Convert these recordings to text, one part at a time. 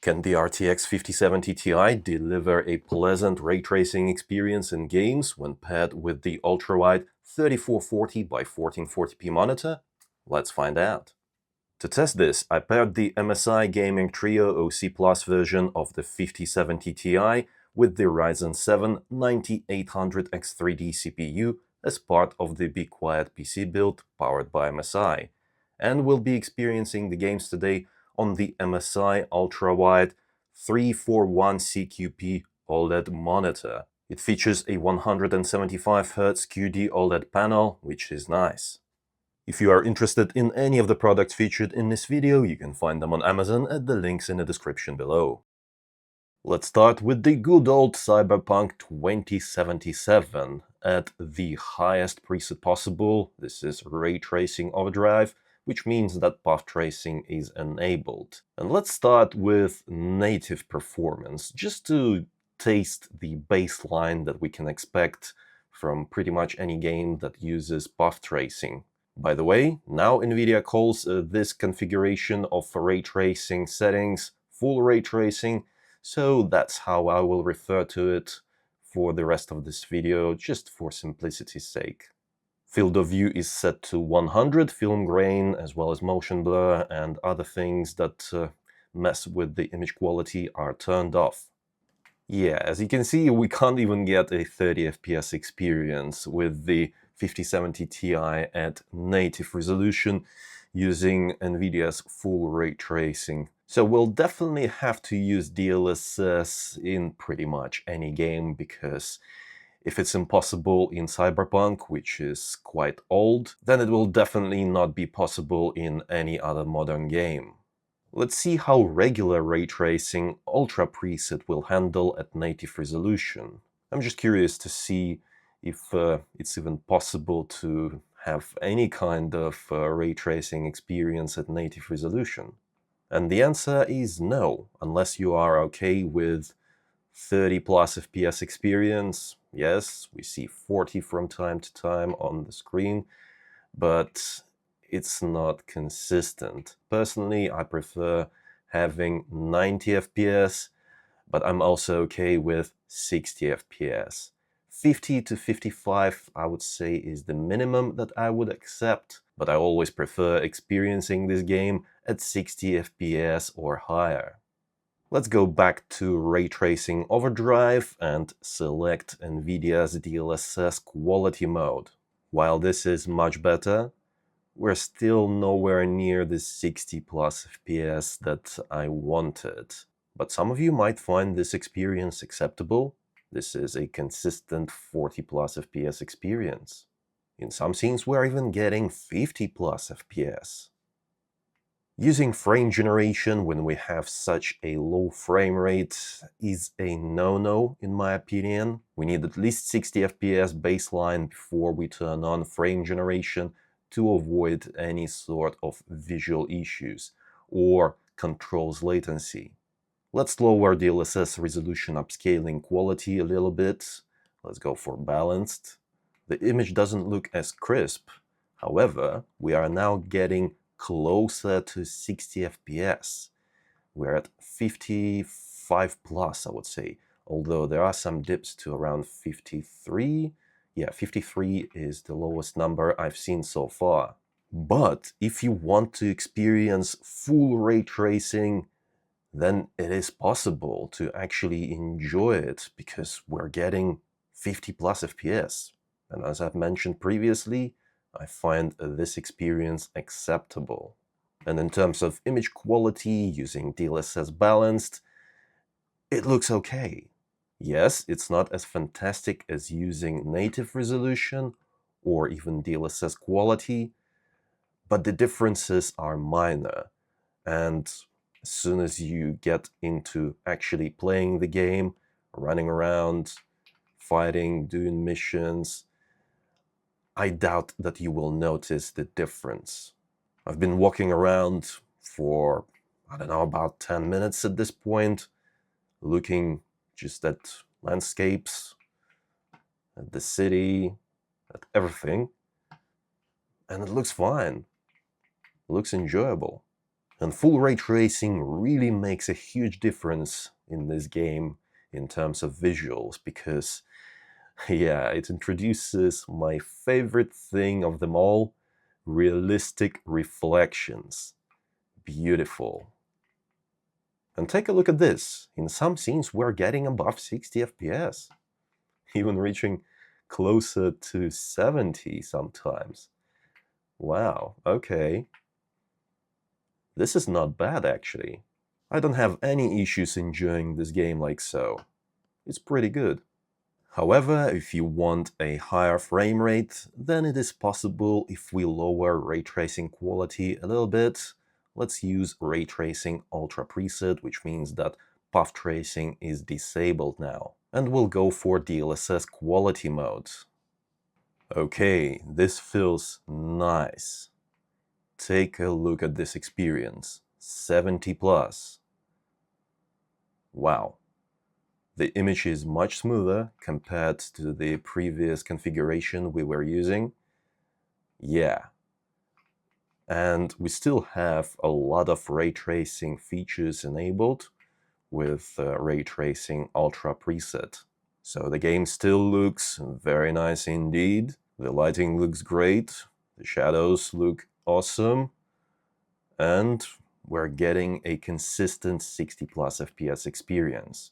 Can the RTX 5070 Ti deliver a pleasant ray tracing experience in games when paired with the Ultrawide 3440 by 1440p monitor? Let's find out. To test this, I paired the MSI Gaming Trio OC Plus version of the 5070 Ti with the Ryzen 7 9800X3D CPU as part of the Be Quiet PC build powered by MSI, and we'll be experiencing the games today on the MSI Ultrawide 3440x1440 OLED monitor. It features a 175Hz QD OLED panel, which is nice. If you are interested in any of the products featured in this video, you can find them on Amazon at the links in the description below. Let's start with the good old Cyberpunk 2077 at the highest preset possible. This is Ray Tracing Overdrive, which means that path tracing is enabled. And let's start with native performance, just to taste the baseline that we can expect from pretty much any game that uses path tracing. By the way, now NVIDIA calls this configuration of ray tracing settings full ray tracing, so that's how I will refer to it for the rest of this video, just for simplicity's sake. Field of view is set to 100, film grain, as well as motion blur and other things that mess with the image quality are turned off. Yeah, as you can see, we can't even get a 30 FPS experience with the 5070 Ti at native resolution using NVIDIA's full ray tracing. So we'll definitely have to use DLSS in pretty much any game, because if it's impossible in Cyberpunk, which is quite old, then it will definitely not be possible in any other modern game. Let's see how regular ray tracing Ultra preset will handle at native resolution. I'm just curious to see if it's even possible to have any kind of ray tracing experience at native resolution. And the answer is no, unless you are okay with 30 plus FPS experience. Yes, we see 40 from time to time on the screen, but it's not consistent. Personally, I prefer having 90 FPS, but I'm also okay with 60 FPS. 50 to 55, I would say, is the minimum that I would accept, but I always prefer experiencing this game at 60 FPS or higher. Let's go back to Ray Tracing Overdrive and select NVIDIA's DLSS quality mode. While this is much better, we're still nowhere near the 60 plus FPS that I wanted. But some of you might find this experience acceptable. This is a consistent 40 plus FPS experience. In some scenes, we're even getting 50 plus FPS. Using frame generation when we have such a low frame rate is a no-no, in my opinion. We need at least 60 FPS baseline before we turn on frame generation to avoid any sort of visual issues or controls latency. Let's lower the DLSS resolution upscaling quality a little bit. Let's go for balanced. The image doesn't look as crisp. However, we are now getting closer to 60 FPS. We're at 55 plus, I would say, although there are some dips to around 53. Yeah, 53 is the lowest number I've seen so far. But if you want to experience full ray tracing, then it is possible to actually enjoy it, because we're getting 50 plus FPS. And as I've mentioned previously, I find this experience acceptable. And in terms of image quality, using DLSS balanced, it looks okay. Yes, it's not as fantastic as using native resolution or even DLSS quality, but the differences are minor. And as soon as you get into actually playing the game, running around, fighting, doing missions, I doubt that you will notice the difference. I've been walking around for, I don't know, about 10 minutes at this point, looking just at landscapes, at the city, at everything, and it looks fine. It looks enjoyable. And full ray tracing really makes a huge difference in this game in terms of visuals, because yeah, it introduces my favorite thing of them all, realistic reflections. Beautiful. And take a look at this. In some scenes we're getting above 60 FPS, even reaching closer to 70 sometimes. Wow, okay. This is not bad actually. I don't have any issues enjoying this game like so. It's pretty good. However, if you want a higher frame rate, then it is possible if we lower ray tracing quality a little bit. Let's use Ray Tracing Ultra preset, which means that path tracing is disabled now. And we'll go for DLSS quality mode. Okay, this feels nice. Take a look at this experience. 70 plus. Wow. The image is much smoother compared to the previous configuration we were using. Yeah. And we still have a lot of ray tracing features enabled with Ray Tracing Ultra preset. So the game still looks very nice indeed. The lighting looks great. The shadows look awesome. And we're getting a consistent 60 plus FPS experience.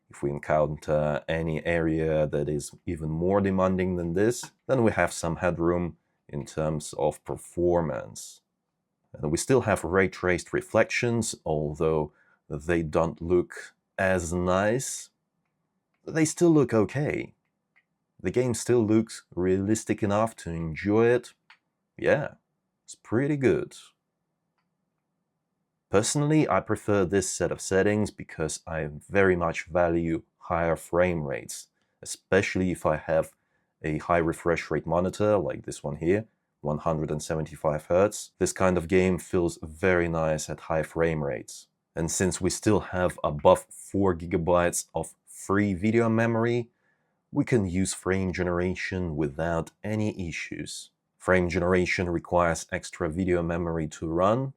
If we encounter any area that is even more demanding than this, then we have some headroom in terms of performance. And we still have ray-traced reflections, although they don't look as nice. They still look okay. The game still looks realistic enough to enjoy it. Yeah, it's pretty good. Personally, I prefer this set of settings because I very much value higher frame rates, especially if I have a high refresh rate monitor like this one here, 175 Hz. This kind of game feels very nice at high frame rates. And since we still have above 4 GB of free video memory, we can use frame generation without any issues. Frame generation requires extra video memory to run,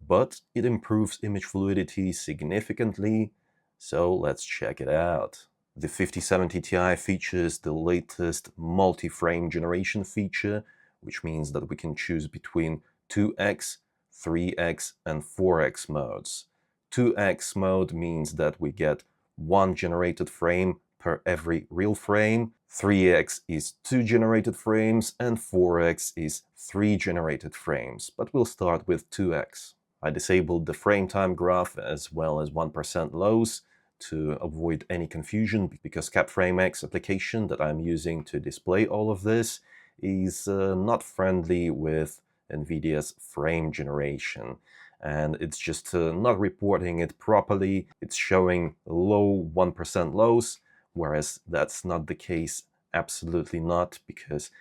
but it improves image fluidity significantly, so let's check it out. The 5070 Ti features the latest multi-frame generation feature, which means that we can choose between 2x, 3x, and 4x modes. 2x mode means that we get one generated frame per every real frame, 3x is 2 generated frames, and 4x is 3 generated frames, but we'll start with 2x. I disabled the frame time graph as well as 1% lows to avoid any confusion, because CapFrameX application that I'm using to display all of this is not friendly with NVIDIA's frame generation, and it's just not reporting it properly. It's showing low 1% lows, whereas that's not the case, absolutely not, because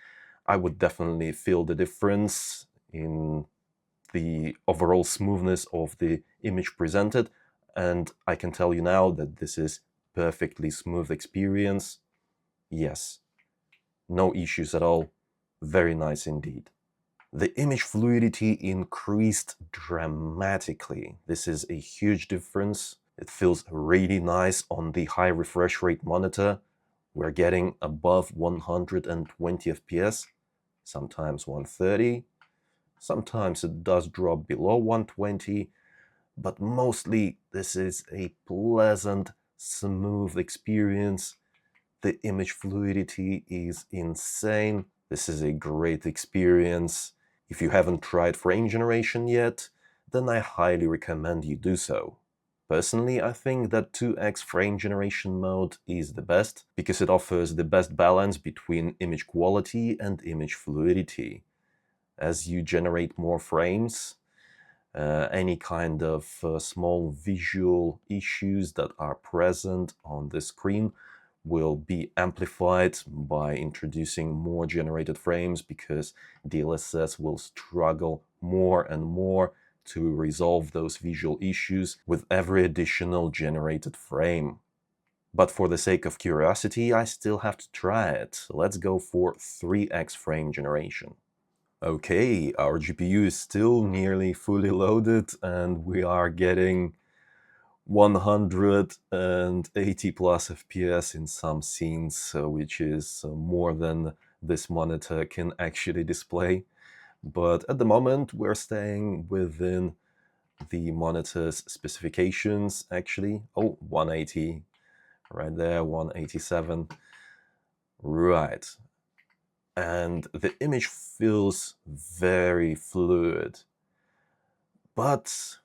I would definitely feel the difference in the overall smoothness of the image presented, and I can tell you now that this is perfectly smooth experience. Yes, no issues at all, very nice indeed. The image fluidity increased dramatically. This is a huge difference. It feels really nice on the high refresh rate monitor. We're getting above 120 FPS, sometimes 130. Sometimes it does drop below 120, but mostly this is a pleasant, smooth experience. The image fluidity is insane. This is a great experience. If you haven't tried frame generation yet, then I highly recommend you do so. Personally, I think that 2x frame generation mode is the best, because it offers the best balance between image quality and image fluidity. As you generate more frames, any kind of small visual issues that are present on the screen will be amplified by introducing more generated frames, because DLSS will struggle more and more to resolve those visual issues with every additional generated frame. But for the sake of curiosity, I still have to try it. Let's go for 3x frame generation. Okay, our GPU is still nearly fully loaded and we are getting 180 plus FPS in some scenes, which is more than this monitor can actually display. But at the moment, we're staying within the monitor's specifications, actually. Oh, 180, right there, 187. Right. And the image feels very fluid. But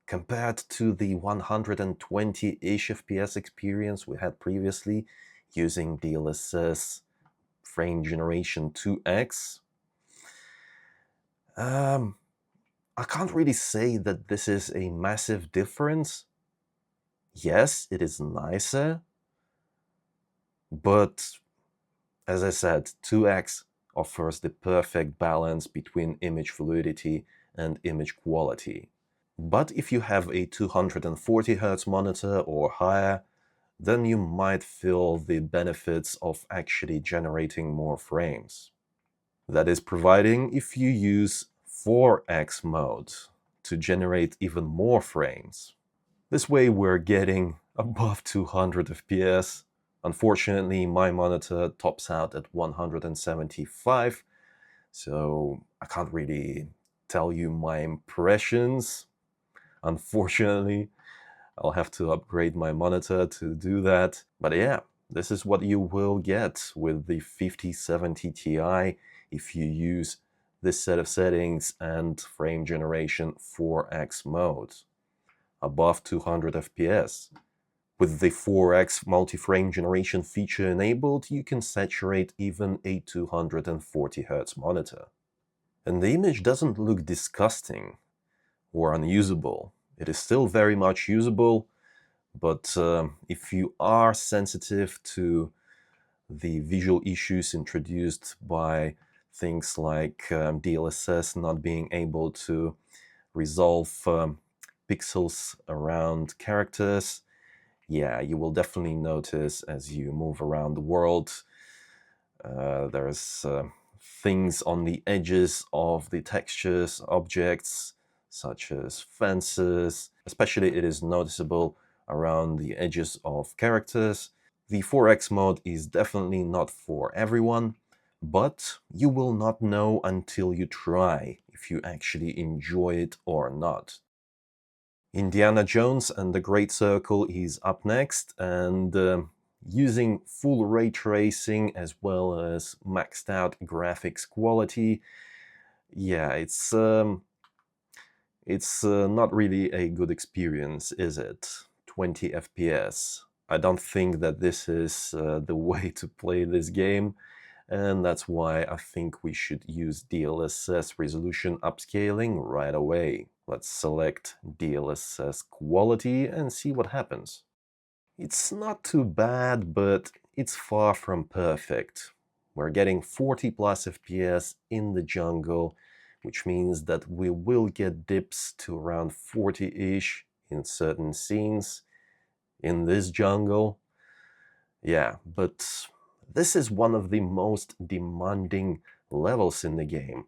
compared to the 120-ish FPS experience we had previously using DLSS frame generation 2x, I can't really say that this is a massive difference. Yes, it is nicer, but as I said, 2x offers the perfect balance between image fluidity and image quality. But if you have a 240Hz monitor or higher, then you might feel the benefits of actually generating more frames. That is providing if you use 4x mode to generate even more frames. This way we're getting above 200 FPS. Unfortunately, my monitor tops out at 175, so I can't really tell you my impressions. Unfortunately, I'll have to upgrade my monitor to do that. But yeah, this is what you will get with the 5070 Ti if you use this set of settings and frame generation 4x mode, above 200 FPS. With the 4x multi-frame generation feature enabled, you can saturate even a 240Hz monitor. And the image doesn't look disgusting or unusable. It is still very much usable, but if you are sensitive to the visual issues introduced by things like DLSS not being able to resolve pixels around characters, yeah, you will definitely notice as you move around the world, there's things on the edges of the textures, objects, such as fences. Especially it is noticeable around the edges of characters. The 4x mode is definitely not for everyone, but you will not know until you try if you actually enjoy it or not. Indiana Jones and the Great Circle is up next, and using full ray tracing as well as maxed out graphics quality, yeah, it's not really a good experience, is it? 20 FPS. I don't think that this is the way to play this game, and that's why I think we should use DLSS resolution upscaling right away. Let's select DLSS quality and see what happens. It's not too bad, but it's far from perfect. We're getting 40 plus FPS in the jungle, which means that we will get dips to around 40-ish in certain scenes in this jungle. Yeah, but this is one of the most demanding levels in the game.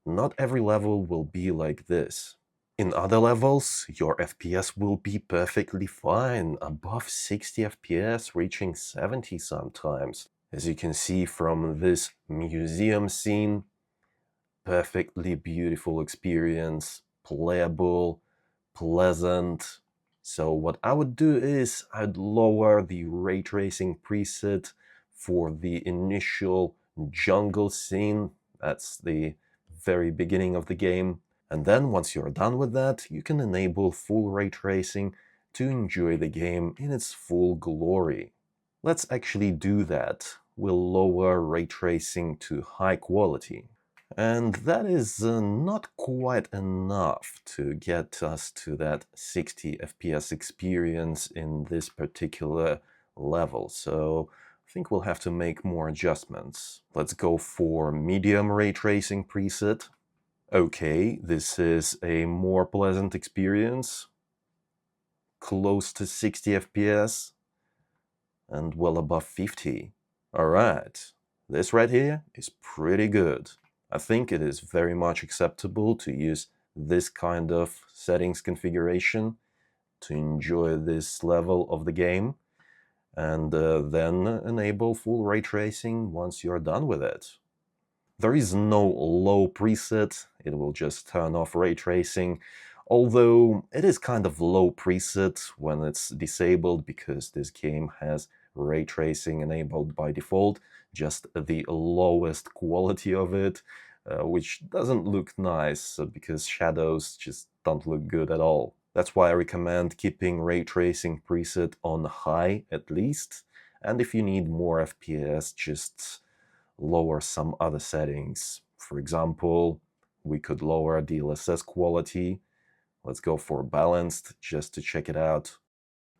Not every level will be like this. In other levels, your FPS will be perfectly fine, above 60 FPS, reaching 70 sometimes. As you can see from this museum scene, perfectly beautiful experience, playable, pleasant. So what I would do is I'd lower the ray tracing preset for the initial jungle scene. That's the very beginning of the game. And then once you're done with that, you can enable full ray tracing to enjoy the game in its full glory. Let's actually do that. We'll lower ray tracing to high quality. And that is not quite enough to get us to that 60 FPS experience in this particular level. So I think we'll have to make more adjustments. Let's go for medium ray tracing preset. Okay, this is a more pleasant experience. Close to 60 FPS and well above 50. Alright, this right here is pretty good. I think it is very much acceptable to use this kind of settings configuration to enjoy this level of the game, and then enable full ray tracing once you're done with it. There is no low preset, it will just turn off ray tracing, although it is kind of low preset when it's disabled because this game has ray tracing enabled by default, just the lowest quality of it, which doesn't look nice because shadows just don't look good at all. That's why I recommend keeping ray tracing preset on high at least, and if you need more FPS, just lower some other settings. For example, we could lower DLSS quality. Let's go for balanced just to check it out.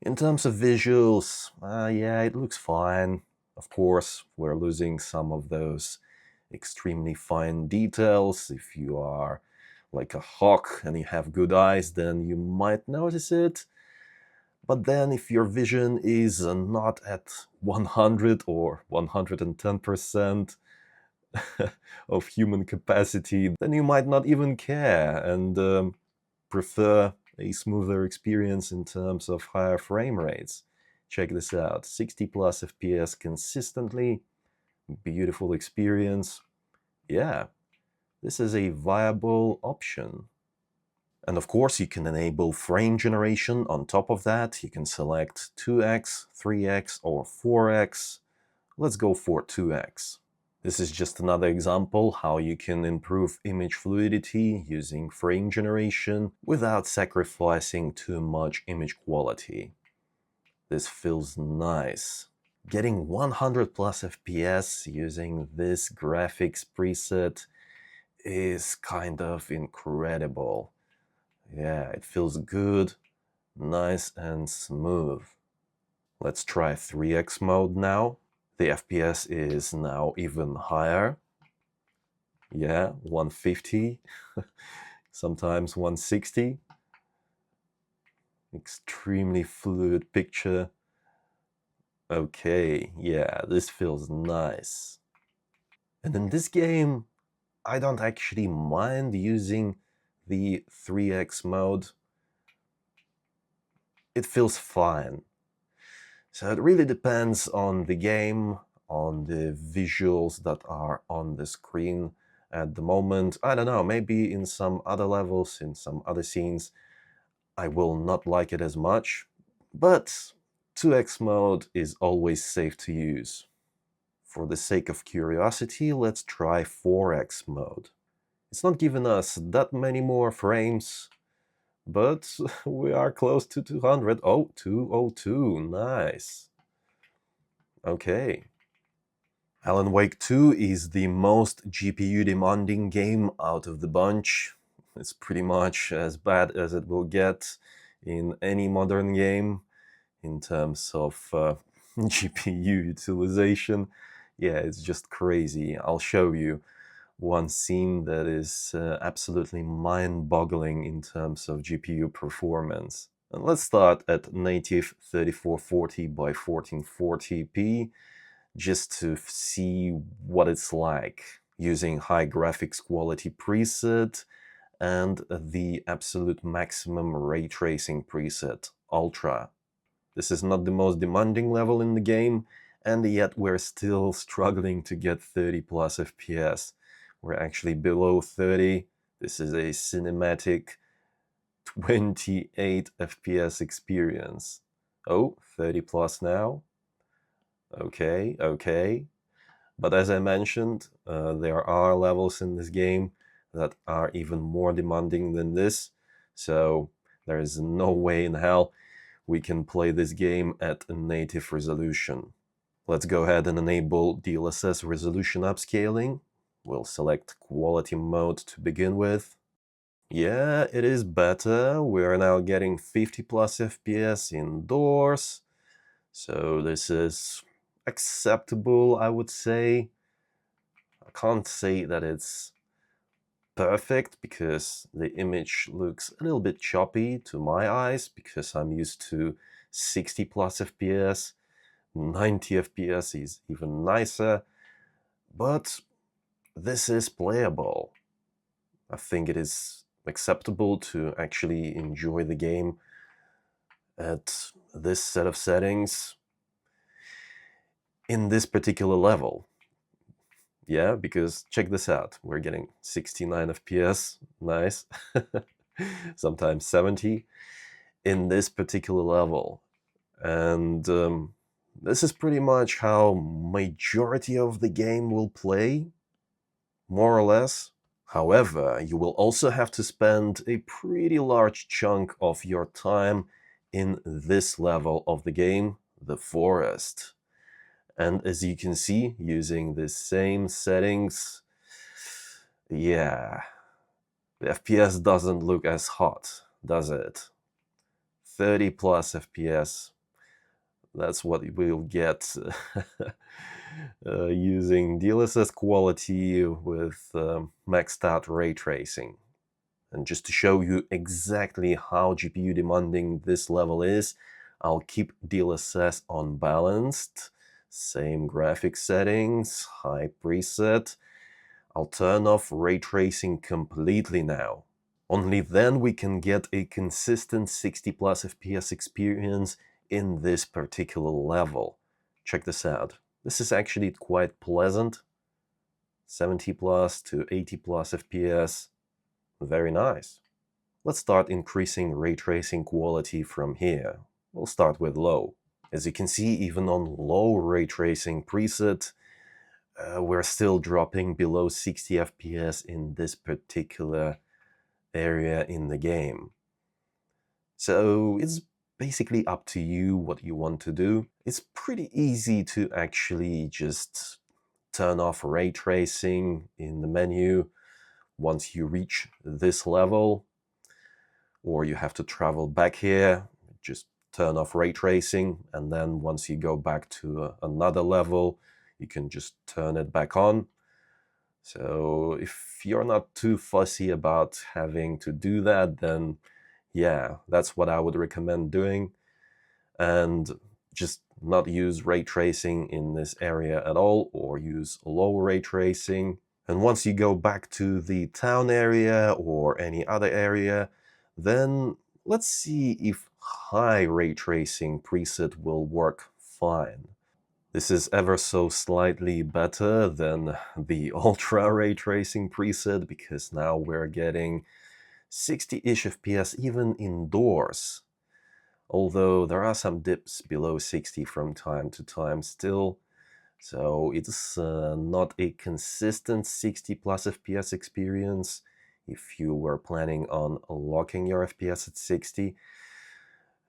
In terms of visuals, yeah, it looks fine. Of course, we're losing some of those extremely fine details. If you are like a hawk and you have good eyes, then you might notice it. But then if your vision is not at 100 or 110% of human capacity, then you might not even care and prefer a smoother experience in terms of higher frame rates. Check this out, 60 plus FPS consistently, beautiful experience. Yeah, this is a viable option. And of course, you can enable frame generation on top of that. You can select 2x, 3x, or 4x. Let's go for 2x. This is just another example how you can improve image fluidity using frame generation without sacrificing too much image quality. This feels nice. Getting 100 plus FPS using this graphics preset is kind of incredible. Yeah, it feels good, nice and smooth. Let's try 3x mode now. The FPS is now even higher. Yeah, 150, sometimes 160. Extremely fluid picture. Okay, yeah, this feels nice. And in this game, I don't actually mind using the 3x mode. It feels fine. So it really depends on the game, on the visuals that are on the screen at the moment. I don't know, maybe in some other levels, in some other scenes, I will not like it as much, but 2x mode is always safe to use. For the sake of curiosity, let's try 4x mode. It's not giving us that many more frames, but we are close to 200. Oh, 202, nice. Okay. Alan Wake 2 is the most GPU demanding game out of the bunch. It's pretty much as bad as it will get in any modern game in terms of GPU utilization. Yeah, it's just crazy. I'll show you one scene that is absolutely mind-boggling in terms of GPU performance. And let's start at native 3440 by 1440p just to see what it's like using high graphics quality preset and the absolute maximum ray tracing preset, Ultra. This is not the most demanding level in the game, and yet we're still struggling to get 30 plus FPS. We're actually below 30. This is a cinematic 28 FPS experience. Oh, 30 plus now. Okay, okay. But as I mentioned, there are levels in this game that are even more demanding than this. So there is no way in hell we can play this game at a native resolution. Let's go ahead and enable DLSS resolution upscaling. We'll select quality mode to begin with. Yeah, it is better. We are now getting 50 plus FPS indoors. So this is acceptable, I would say. I can't say that it's perfect because the image looks a little bit choppy to my eyes because I'm used to 60 plus FPS. 90 FPS is even nicer, but this is playable. I think it is acceptable to actually enjoy the game at this set of settings in this particular level. Yeah, because check this out. We're getting 69 FPS, nice. Sometimes 70 in this particular level. And this is pretty much how majority of the game will play, more or less. However, you will also have to spend a pretty large chunk of your time in this level of the game, the forest. And as you can see, using the same settings, yeah, the FPS doesn't look as hot, does it? 30 plus FPS, that's what we'll get using DLSS quality with maxed out ray tracing. And just to show you exactly how GPU demanding this level is, I'll keep DLSS on balanced, same graphic settings, high preset. I'll turn off ray tracing completely now. Only then we can get a consistent 60 plus FPS experience in this particular level. Check this out. This is actually quite pleasant. 70 plus to 80 plus FPS. Very nice. Let's start increasing ray tracing quality from here. We'll start with low. As you can see, even on low ray tracing preset, we're still dropping below 60 FPS in this particular area in the game. So it's basically up to you what you want to do. It's pretty easy to actually just turn off ray tracing in the menu once you reach this level, or you have to travel back here, just turn off ray tracing, and then once you go back to another level, you can just turn it back on. So if you're not too fussy about having to do that, then yeah, that's what I would recommend doing. And just not use ray tracing in this area at all, or use low ray tracing. And once you go back to the town area or any other area, then let's see if high ray tracing preset will work fine. This is ever so slightly better than the ultra ray tracing preset, because now we're getting 60-ish FPS even indoors. Although there are some dips below 60 from time to time still. So it's not a consistent 60 plus FPS experience if you were planning on locking your FPS at 60.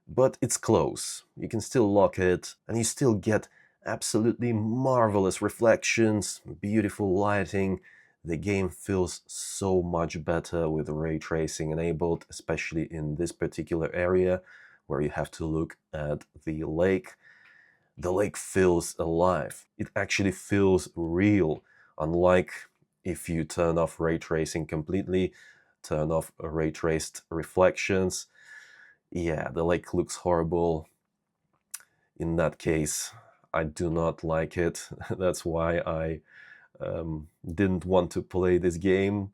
But it's close. You can still lock it, and you still get absolutely marvelous reflections, beautiful lighting. The game feels so much better with ray tracing enabled, especially in this particular area where you have to look at the lake. The lake feels alive. It actually feels real, unlike if you turn off ray tracing completely, turn off ray traced reflections. Yeah, the lake looks horrible. In that case, I do not like it. That's why I didn't want to play this game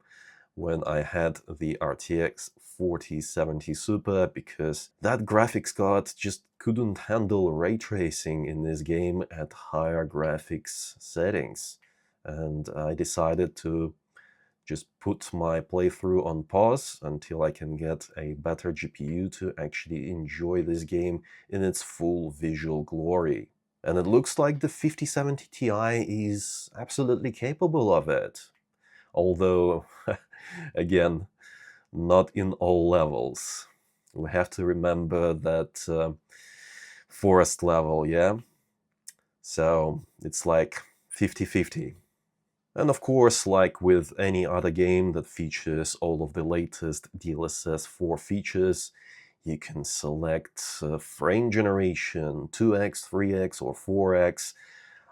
when I had the RTX 4070 Super, because that graphics card just couldn't handle ray tracing in this game at higher graphics settings. And I decided to just put my playthrough on pause until I can get a better GPU to actually enjoy this game in its full visual glory. And it looks like the 5070 Ti is absolutely capable of it. Although, again, not in all levels. We have to remember that forest level, yeah? So it's like 50-50. And of course, like with any other game that features all of the latest DLSS 4 features, you can select frame generation, 2x, 3x, or 4x.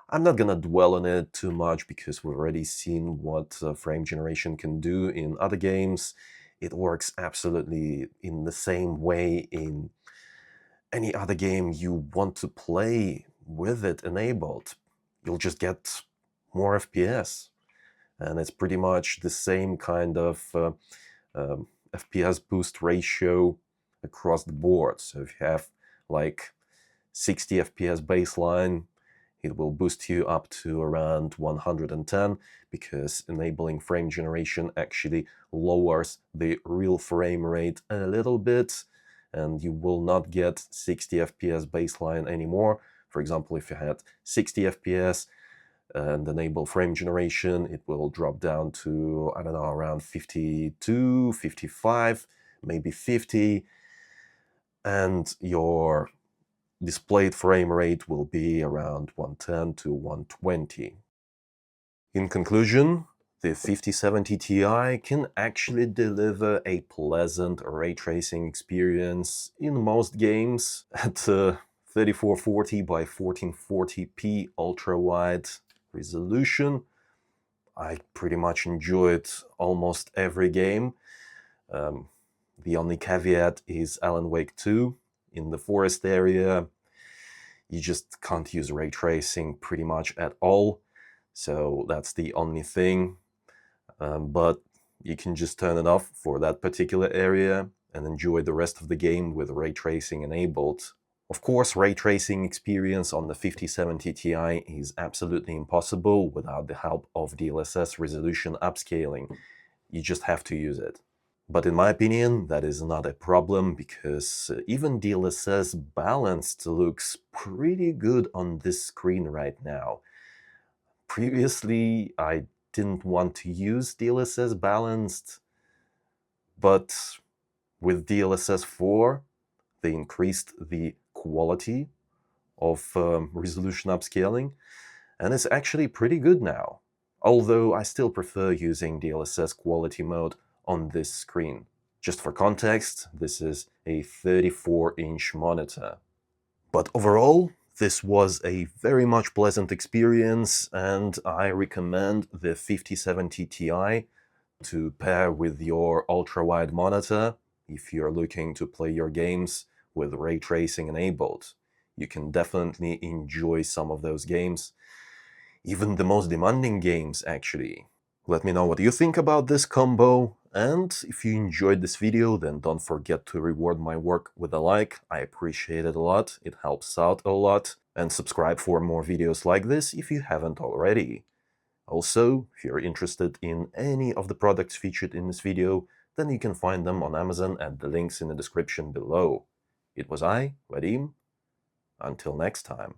I'm not gonna dwell on it too much because we've already seen what frame generation can do in other games. It works absolutely in the same way in any other game you want to play with it enabled. You'll just get more FPS. and it's pretty much the same kind of FPS boost ratio across the board. So if you have like 60 FPS baseline, it will boost you up to around 110, because enabling frame generation actually lowers the real frame rate a little bit, and you will not get 60 FPS baseline anymore. For example, if you had 60 FPS and enable frame generation, it will drop down to, I don't know, around 52, 55, maybe 50, and your displayed frame rate will be around 110 to 120. In conclusion, the 5070 Ti can actually deliver a pleasant ray tracing experience in most games at 3440 by 1440p ultra-wide resolution. I pretty much enjoyed almost every game. The only caveat is Alan Wake 2. In the forest area, you just can't use ray tracing pretty much at all. So that's the only thing. But you can just turn it off for that particular area and enjoy the rest of the game with ray tracing enabled. Of course, ray tracing experience on the 5070 Ti is absolutely impossible without the help of DLSS resolution upscaling. You just have to use it. But in my opinion, that is not a problem, because even DLSS balanced looks pretty good on this screen right now. Previously, I didn't want to use DLSS balanced, but with DLSS 4, they increased the quality of resolution upscaling, and it's actually pretty good now. Although I still prefer using DLSS quality mode on this screen. Just for context, this is a 34-inch monitor. But overall, this was a very much pleasant experience, and I recommend the 5070 Ti to pair with your ultra-wide monitor if you're looking to play your games with ray tracing enabled. You can definitely enjoy some of those games, even the most demanding games actually. Let me know what you think about this combo, and if you enjoyed this video, then don't forget to reward my work with a like. I appreciate it a lot, it helps out a lot. And subscribe for more videos like this if you haven't already. Also, if you're interested in any of the products featured in this video, then you can find them on Amazon at the links in the description below. It was I, Vadim. Until next time.